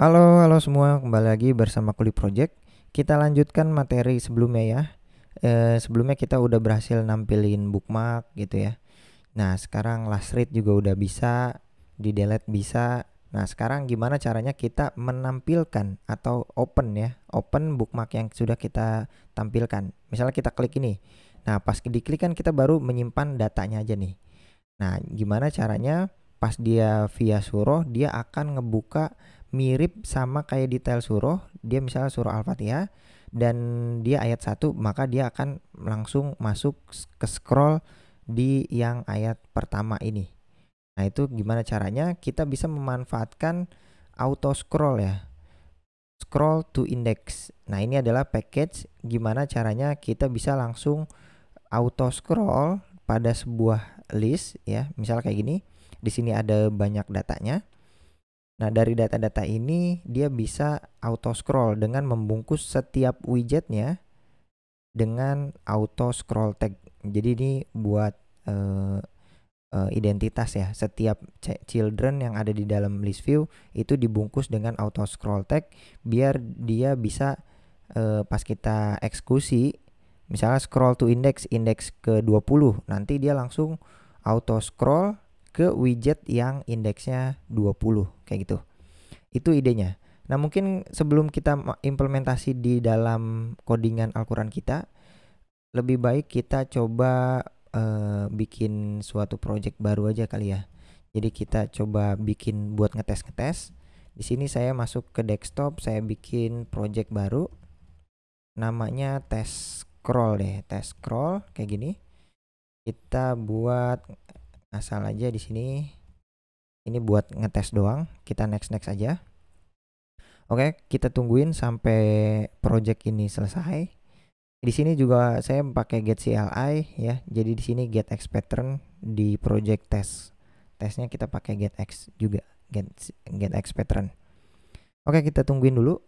Halo semua, kembali lagi bersama Kuli Project. Kita lanjutkan materi sebelumnya ya. Sebelumnya kita udah berhasil nampilin bookmark gitu ya. Nah, sekarang last read juga udah bisa, di delete bisa. Nah, sekarang gimana caranya kita menampilkan atau open bookmark yang sudah kita tampilkan. Misalnya kita klik ini. Nah, pas diklik kan kita baru menyimpan datanya aja nih. Nah, gimana caranya pas dia via surah, dia akan ngebuka mirip sama kayak detail surah. Dia misalnya surah Al-Fatihah dan dia ayat 1, maka dia akan langsung masuk ke scroll di yang ayat pertama ini. Nah, itu gimana caranya? Kita bisa memanfaatkan auto scroll ya. Scroll to index. Nah, ini adalah package gimana caranya kita bisa langsung auto scroll pada sebuah list ya, misal kayak gini. Di sini ada banyak datanya. Nah, dari data-data ini dia bisa auto scroll dengan membungkus setiap widgetnya dengan auto scroll tag. Jadi ini buat identitas ya. Setiap children yang ada di dalam list view itu dibungkus dengan auto scroll tag biar dia bisa pas kita eksekusi, misalnya scroll to index ke 20, nanti dia langsung auto scroll ke widget yang indeksnya 20 kayak gitu. Itu idenya. Nah, mungkin sebelum kita implementasi di dalam codingan Al-Quran kita, lebih baik kita coba bikin suatu project baru aja kali ya. Jadi kita coba bikin buat ngetes. Di sini saya masuk ke desktop, saya bikin project baru. Namanya test scroll deh, test scroll kayak gini. Kita buat asal aja di sini. Ini buat ngetes doang. Kita next aja. Oke, kita tungguin sampai project ini selesai. Di sini juga saya pakai get CLI ya. Jadi di sini get X pattern di project test. Tesnya kita pakai get X juga, get X pattern. Oke, kita tungguin dulu.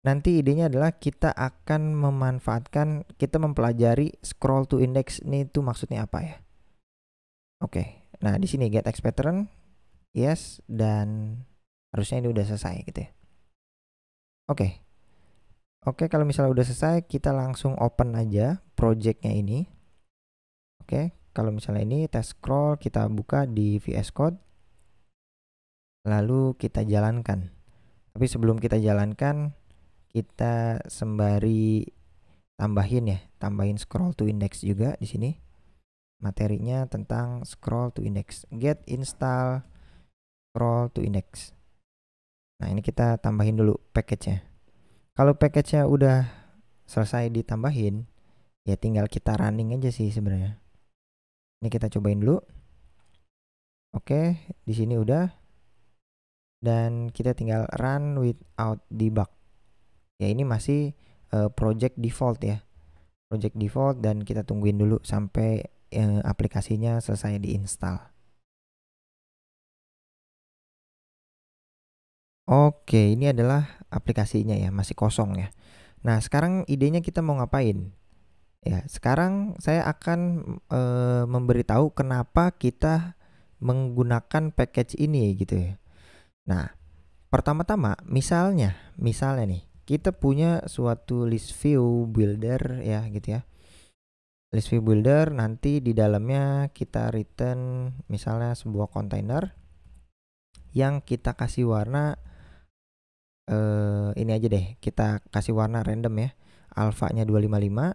Nanti idenya adalah kita akan memanfaatkan, kita mempelajari scroll to index ini tuh maksudnya apa ya. Oke, nah di sini get X pattern, yes, dan harusnya ini udah selesai gitu ya. Oke, kalau misalnya udah selesai, kita langsung open aja projectnya ini. Oke, kalau misalnya ini test scroll, kita buka di VS Code, lalu kita jalankan. Tapi sebelum kita jalankan, kita sembari tambahin scroll to index juga di sini. Materinya tentang scroll to index, get install scroll to index. Nah, ini kita tambahin dulu package-nya. Kalau package-nya udah selesai ditambahin, ya tinggal kita running aja sih sebenarnya. Ini kita cobain dulu. Oke, di sini udah. Dan kita tinggal run without debug. Ya, ini masih project default ya. Project default, dan kita tungguin dulu sampai aplikasinya selesai diinstal. Oke, ini adalah aplikasinya ya, masih kosong ya. Nah, sekarang idenya kita mau ngapain? Ya, sekarang saya akan memberitahu kenapa kita menggunakan package ini gitu ya. Nah, pertama-tama misalnya nih, kita punya suatu list view builder ya gitu ya. List view builder, nanti di dalamnya kita return misalnya sebuah kontainer yang kita kasih warna ini aja deh, kita kasih warna random ya. Alfanya 255,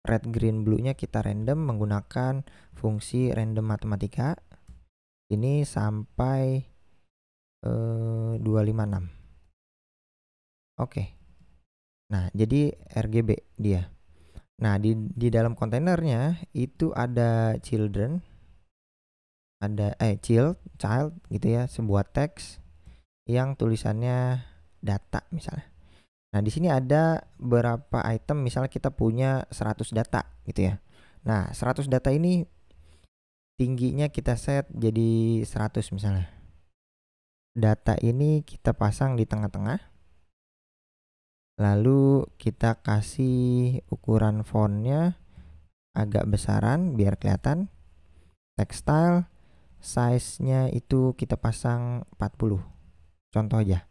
red green blue-nya kita random menggunakan fungsi random matematika. Ini sampai 256. Oke. Nah, jadi RGB dia. Nah, di dalam kontainernya itu ada children, ada child gitu ya, sebuah teks yang tulisannya data misalnya. Nah, di sini ada beberapa item, misalnya kita punya 100 data gitu ya. Nah, 100 data ini tingginya kita set jadi 100 misalnya. Data ini kita pasang di tengah-tengah. Lalu kita kasih ukuran fontnya agak besaran biar kelihatan. Text style, size-nya itu kita pasang 40. Contoh aja.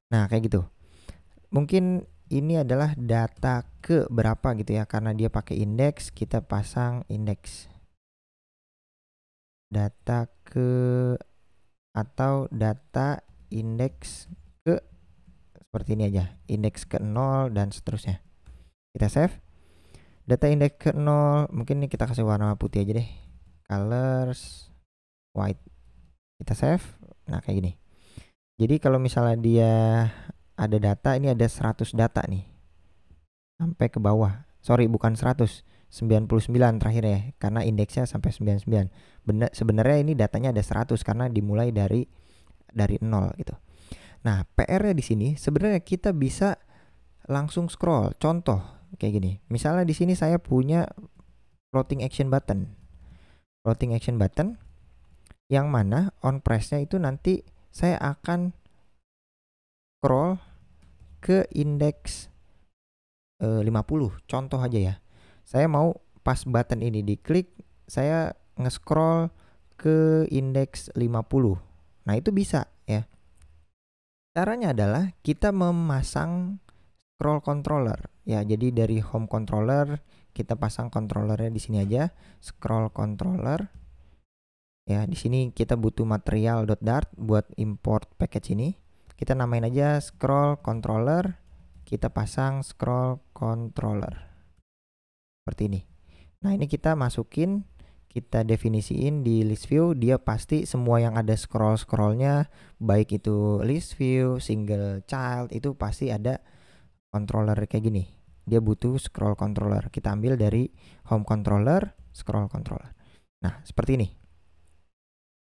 Nah, kayak gitu. Mungkin ini adalah data ke berapa gitu ya, karena dia pakai indeks, kita pasang indeks. Data ke atau data indeks ke, seperti ini aja, indeks ke 0 dan seterusnya. Kita save. Data indeks ke 0, mungkin ini kita kasih warna putih aja deh. Colors white. Kita save. Nah, kayak gini. Jadi kalau misalnya dia ada data, ini ada 100 data nih. Sampai ke bawah. Sorry, bukan 100. 99 terakhir ya, karena indeksnya sampai 99. Sebenarnya ini datanya ada 100 karena dimulai dari 0 gitu. Nah, PR-nya di sini sebenarnya kita bisa langsung scroll. Contoh kayak gini. Misalnya di sini saya punya floating action button. Floating action button yang mana on press-nya itu nanti saya akan scroll ke indeks 50. Contoh aja ya. Saya mau pas button ini diklik, saya nge-scroll ke indeks 50. Nah, itu bisa ya. Caranya adalah kita memasang scroll controller. Ya, jadi dari home controller kita pasang controllernya di sini aja, scroll controller. Ya, di sini kita butuh material.dart buat import package ini. Kita namain aja scroll controller. Kita pasang scroll controller. Seperti ini. Nah, ini kita masukin, kita definisiin di list view, dia pasti semua yang ada scroll-scrollnya, baik itu list view, single child, itu pasti ada controller kayak gini. Dia butuh scroll controller. Kita ambil dari home controller, scroll controller. Nah, seperti ini.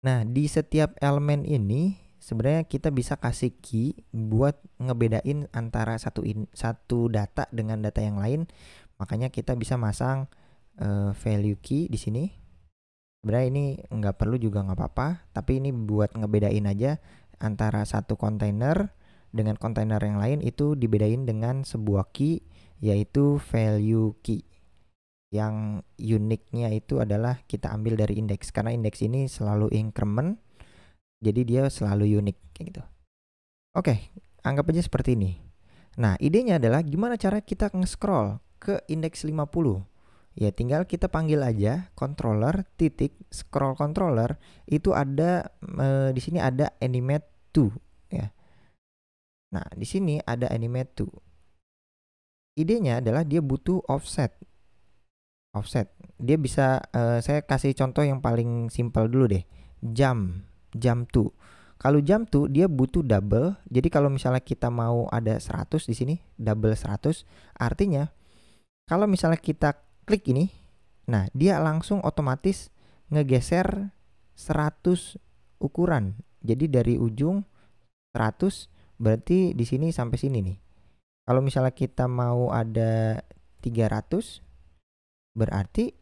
Nah, di setiap elemen ini sebenarnya kita bisa kasih key buat ngebedain antara satu data dengan data yang lain. Makanya kita bisa masang value key di sini. Sebenarnya ini nggak perlu juga nggak apa-apa, tapi ini buat ngebedain aja antara satu kontainer dengan kontainer yang lain, itu dibedain dengan sebuah key, yaitu value key. Yang uniknya itu adalah kita ambil dari indeks, karena indeks ini selalu increment, jadi dia selalu unik kayak gitu. Oke, anggap aja seperti ini. Nah, idenya adalah gimana cara kita nge-scroll ke indeks 50. Ya, tinggal kita panggil aja controller titik scroll controller, itu ada di sini ada animate to ya. Nah, di sini ada animate to. Idenya adalah dia butuh offset. Dia bisa saya kasih contoh yang paling simpel dulu deh. Jump to. Kalau jump to dia butuh double. Jadi kalau misalnya kita mau ada 100 di sini, double 100, artinya kalau misalnya kita klik ini, nah dia langsung otomatis ngegeser 100 ukuran. Jadi dari ujung 100 berarti di sini sampai sini nih. Kalau misalnya kita mau ada 300, berarti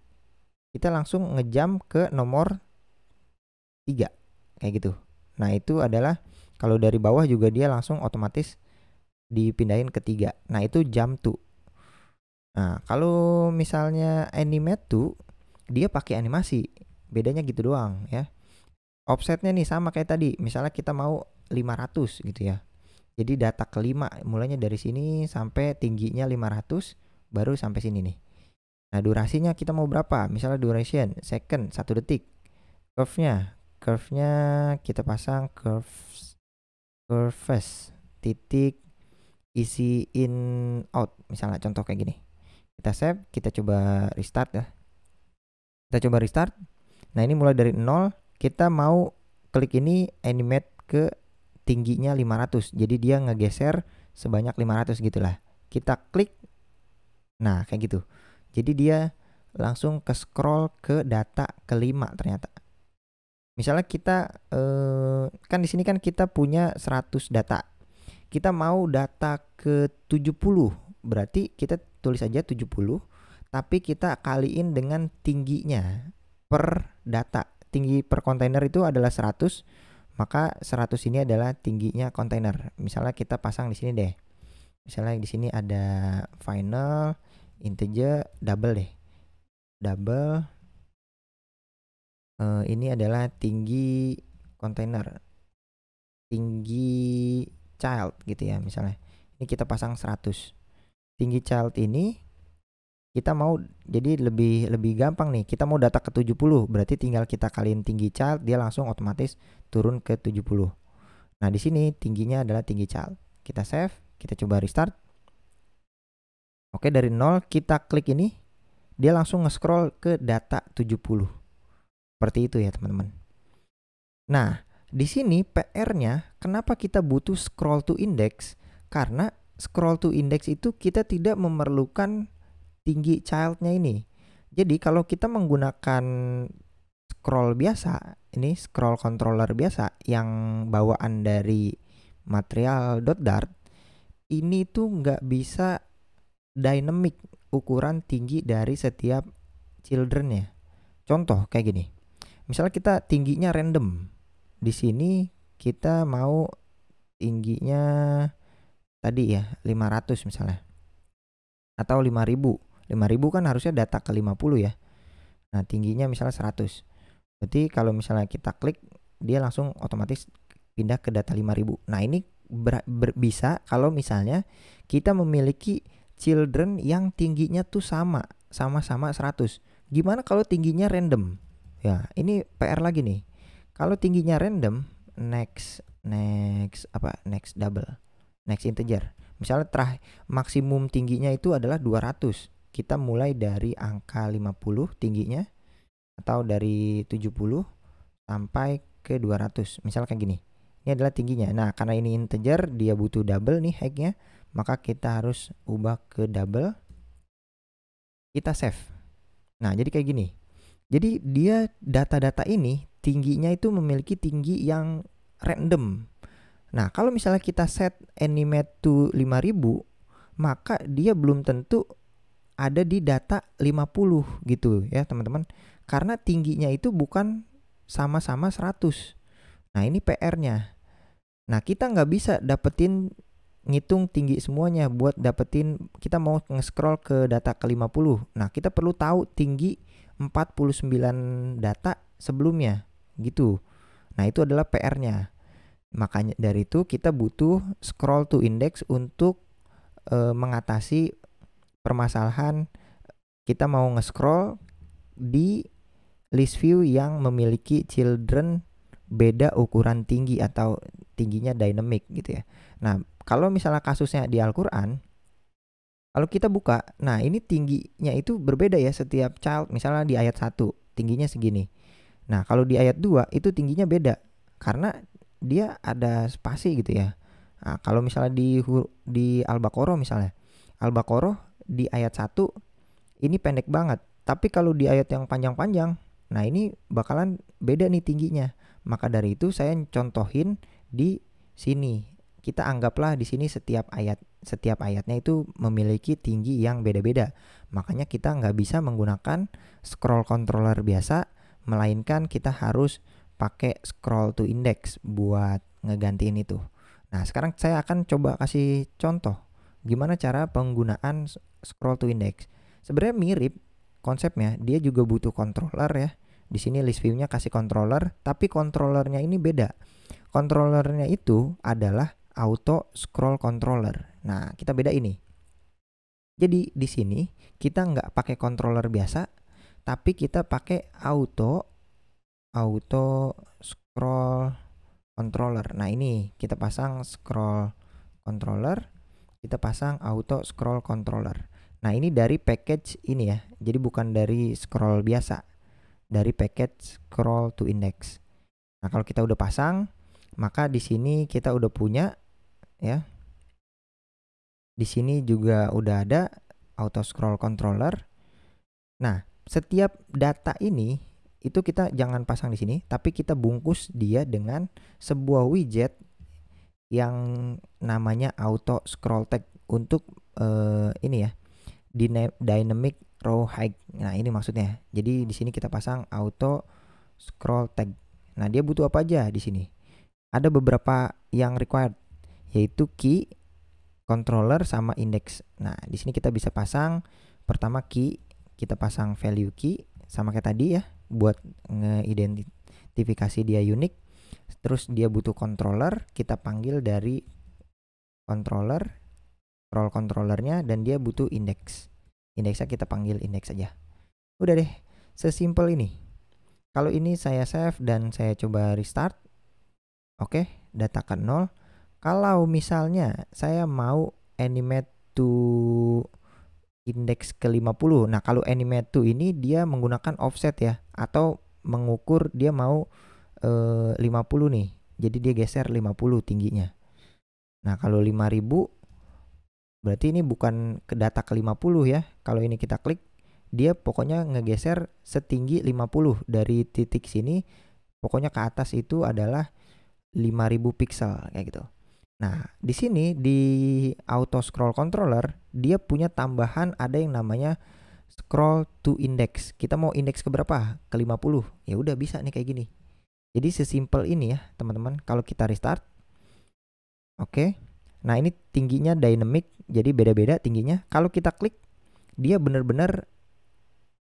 kita langsung ngejump ke nomor 3 kayak gitu. Nah, itu adalah kalau dari bawah juga dia langsung otomatis dipindahin ke 3. Nah, itu jump to. Nah, kalau misalnya animate to, dia pakai animasi. Bedanya gitu doang ya. Offsetnya nih sama kayak tadi. Misalnya kita mau 500 gitu ya. Jadi data kelima mulainya dari sini sampai tingginya 500, baru sampai sini nih. Nah, durasinya kita mau berapa? Misalnya duration second, 1 detik. Curve-nya kita pasang curves titik isi in out, misalnya contoh kayak gini. Kita save, kita coba restart ya. Kita coba restart. Nah, ini mulai dari 0, kita mau klik ini animate ke tingginya 500. Jadi dia ngegeser sebanyak 500 gitulah. Kita klik. Nah, kayak gitu. Jadi dia langsung ke scroll ke data kelima ternyata. Misalnya kita kan di sini kan kita punya 100 data. Kita mau data ke 70. Berarti kita tulis aja 70, tapi kita kaliin dengan tingginya per data. Tinggi per kontainer itu adalah 100, maka 100 ini adalah tingginya kontainer. Misalnya kita pasang di sini deh. Misalnya di sini ada final integer double deh. Double ini adalah tinggi kontainer. Tinggi child gitu ya misalnya. Ini kita pasang 100. Tinggi child ini kita mau jadi lebih gampang nih. Kita mau data ke 70, berarti tinggal kita kaliin tinggi child, dia langsung otomatis turun ke 70. Nah, di sini tingginya adalah tinggi child. Kita save, kita coba restart. Oke, dari 0 kita klik ini, dia langsung nge-scroll ke data 70. Seperti itu ya, teman-teman. Nah, di sini PR-nya kenapa kita butuh scroll to index? Karena scroll to index itu kita tidak memerlukan tinggi child-nya ini. Jadi kalau kita menggunakan scroll biasa, ini scroll controller biasa yang bawaan dari material.dart, ini tuh nggak bisa dynamic ukuran tinggi dari setiap children-nya. Contoh kayak gini. Misalnya kita tingginya random. Di sini kita mau tingginya tadi ya 500 misalnya. Atau 5000. 5000 kan harusnya data ke 50 ya. Nah, tingginya misalnya 100. Berarti kalau misalnya kita klik, dia langsung otomatis pindah ke data 5000. Nah, ini bisa kalau misalnya kita memiliki children yang tingginya tuh sama-sama 100. Gimana kalau tingginya random? Ya, ini PR lagi nih. Kalau tingginya random, next integer. Misalnya maksimum tingginya itu adalah 200. Kita mulai dari angka 50 tingginya atau dari 70 sampai ke 200. Misal kayak gini. Ini adalah tingginya. Nah, karena ini integer, dia butuh double nih height-nya, maka kita harus ubah ke double. Kita save. Nah, jadi kayak gini. Jadi dia data-data ini tingginya itu memiliki tinggi yang random. Nah, kalau misalnya kita set animate to 5000, maka dia belum tentu ada di data 50 gitu ya, teman-teman. Karena tingginya itu bukan sama-sama 100. Nah, ini PR-nya. Nah, kita nggak bisa dapetin ngitung tinggi semuanya buat dapetin, kita mau nge-scroll ke data ke 50. Nah, kita perlu tahu tinggi 49 data sebelumnya gitu. Nah, itu adalah PR-nya. Makanya dari itu kita butuh scroll to index untuk mengatasi permasalahan kita mau nge-scroll di list view yang memiliki children beda ukuran tinggi atau tingginya dynamic gitu ya. Nah, kalau misalnya kasusnya di Al-Quran, kalau kita buka, nah ini tingginya itu berbeda ya setiap child. Misalnya di ayat 1 tingginya segini. Nah, kalau di ayat 2 itu tingginya beda karena dia ada spasi gitu ya. Nah, kalau misalnya di Al-Baqarah misalnya, Al-Baqarah di ayat 1 ini pendek banget. Tapi kalau di ayat yang panjang-panjang, nah ini bakalan beda nih tingginya. Maka dari itu saya contohin di sini. Kita anggaplah di sini setiap ayatnya itu memiliki tinggi yang beda-beda. Makanya kita nggak bisa menggunakan scroll controller biasa, melainkan kita harus pakai scroll to index buat ngegantiin itu. Nah, sekarang saya akan coba kasih contoh gimana cara penggunaan scroll to index. Sebenarnya mirip konsepnya, dia juga butuh controller ya. Di sini list view-nya kasih controller, tapi controllernya ini beda. Controllernya itu adalah auto scroll controller. Nah, kita beda ini. Jadi di sini kita nggak pakai controller biasa, tapi kita pakai auto scroll controller. Nah, ini kita pasang scroll controller, kita pasang auto scroll controller. Nah, ini dari package ini ya. Jadi bukan dari scroll biasa. Dari package scroll to index. Nah, kalau kita udah pasang, maka di sini kita udah punya ya. Di sini juga udah ada auto scroll controller. Nah, setiap data ini itu kita jangan pasang di sini, tapi kita bungkus dia dengan sebuah widget yang namanya auto scroll tag untuk ini ya. Dynamic row height. Nah, ini maksudnya. Jadi di sini kita pasang auto scroll tag. Nah, dia butuh apa aja di sini? Ada beberapa yang required, yaitu key, controller sama index. Nah, di sini kita bisa pasang pertama key, kita pasang value key sama kayak tadi ya, buat ngeidentifikasi dia unik. Terus dia butuh controller, kita panggil dari controller, scroll controllernya, dan dia butuh indeks. Indeksnya kita panggil indeks aja. Udah deh, sesimpel ini. Kalau ini saya save dan saya coba restart. Oke, data ke 0. Kalau misalnya saya mau animate to index ke 50. Nah, kalau animate to ini dia menggunakan offset ya, atau mengukur dia mau 50 nih. Jadi dia geser 50 tingginya. Nah, kalau 5000 berarti ini bukan ke data ke 50 ya. Kalau ini kita klik, dia pokoknya ngegeser setinggi 50 dari titik sini, pokoknya ke atas itu adalah 5000 pixel kayak gitu. Nah, di sini di auto scroll controller dia punya tambahan, ada yang namanya scroll to index. Kita mau indeks ke berapa? Ke 50. Ya udah bisa nih kayak gini. Jadi sesimpel ini ya, teman-teman. Kalau kita restart. Oke. Nah, ini tingginya dynamic, jadi beda-beda tingginya. Kalau kita klik, dia benar-benar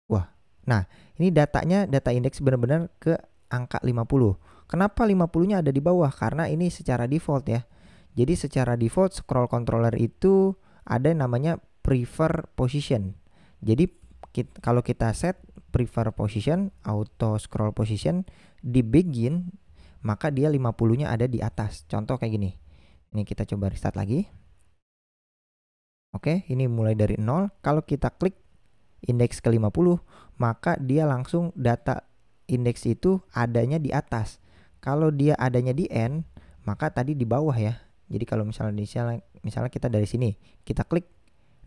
wah. Nah, ini datanya, data indeks benar-benar ke angka 50. Kenapa 50-nya ada di bawah? Karena ini secara default ya. Jadi secara default scroll controller itu ada namanya prefer position. Jadi kalau kita set prefer position, auto scroll position di begin, maka dia 50-nya ada di atas. Contoh kayak gini. Ini kita coba restart lagi. Oke, ini mulai dari 0. Kalau kita klik indeks ke 50, maka dia langsung data indeks itu adanya di atas. Kalau dia adanya di end, maka tadi di bawah ya. Jadi kalau misalnya kita dari sini, kita klik.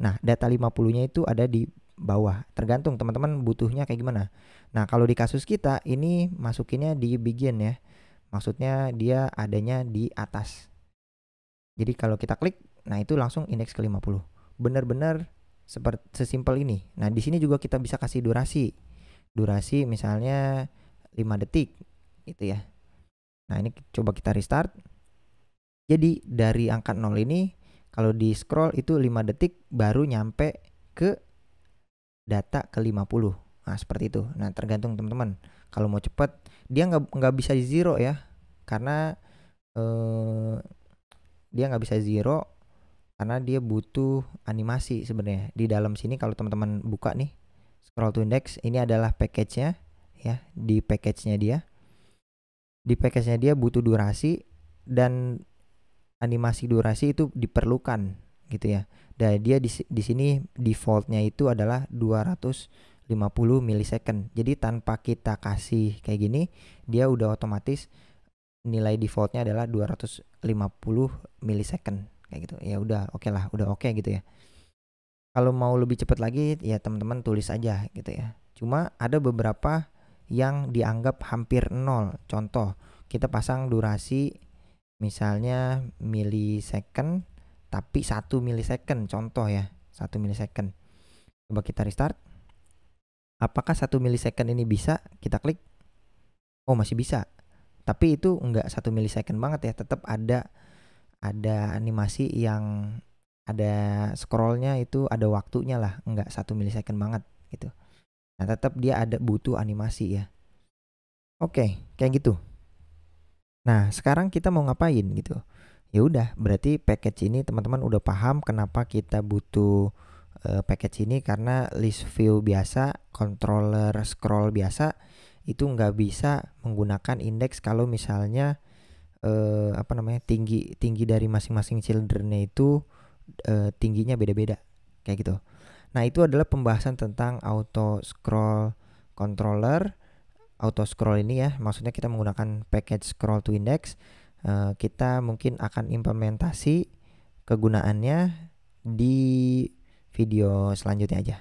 Nah, data 50-nya itu ada di bawah. Tergantung teman-teman butuhnya kayak gimana. Nah, kalau di kasus kita ini masukinnya di begin ya. Maksudnya dia adanya di atas. Jadi kalau kita klik, nah itu langsung indeks ke 50. Benar-benar seperti sesimpel ini. Nah, di sini juga kita bisa kasih durasi. Durasi misalnya 5 detik gitu ya. Nah, ini coba kita restart. Jadi dari angka 0 ini kalau di scroll itu 5 detik baru nyampe ke data ke 50. Nah, seperti itu. Nah, tergantung teman-teman. Kalau mau cepat, dia nggak bisa di zero ya. Karena dia nggak bisa zero karena dia butuh animasi sebenarnya. Di dalam sini kalau teman-teman buka nih scroll to index, ini adalah package-nya ya. Di package-nya dia butuh durasi, dan animasi durasi itu diperlukan gitu ya. Dan dia di sini default-nya itu adalah 250 milisecond. Jadi tanpa kita kasih kayak gini, dia udah otomatis nilai defaultnya adalah 250 milisecond kayak gitu. Ya udah oke lah, udah oke gitu ya. Kalau mau lebih cepat lagi ya teman-teman tulis aja gitu ya. Cuma ada beberapa yang dianggap hampir 0. Contoh, kita pasang durasi misalnya milisecond tapi 1 milisecond, contoh ya, 1 milisecond. Coba kita restart. Apakah 1 milisecond ini bisa? Kita klik. Oh, masih bisa. Tapi itu enggak 1 milisecond banget ya, tetap ada animasi yang ada scrollnya, itu ada waktunya lah, enggak 1 milisecond banget gitu. Nah, tetap dia ada butuh animasi ya. Oke, kayak gitu. Nah, sekarang kita mau ngapain gitu? Ya udah, berarti package ini teman-teman udah paham kenapa kita butuh package ini, karena list view biasa, controller scroll biasa itu nggak bisa menggunakan indeks kalau misalnya tinggi dari masing-masing children-nya itu tingginya beda-beda kayak gitu. Nah, itu adalah pembahasan tentang auto scroll controller. Auto scroll ini ya, maksudnya kita menggunakan package scroll to index. Kita mungkin akan implementasi kegunaannya di video selanjutnya aja.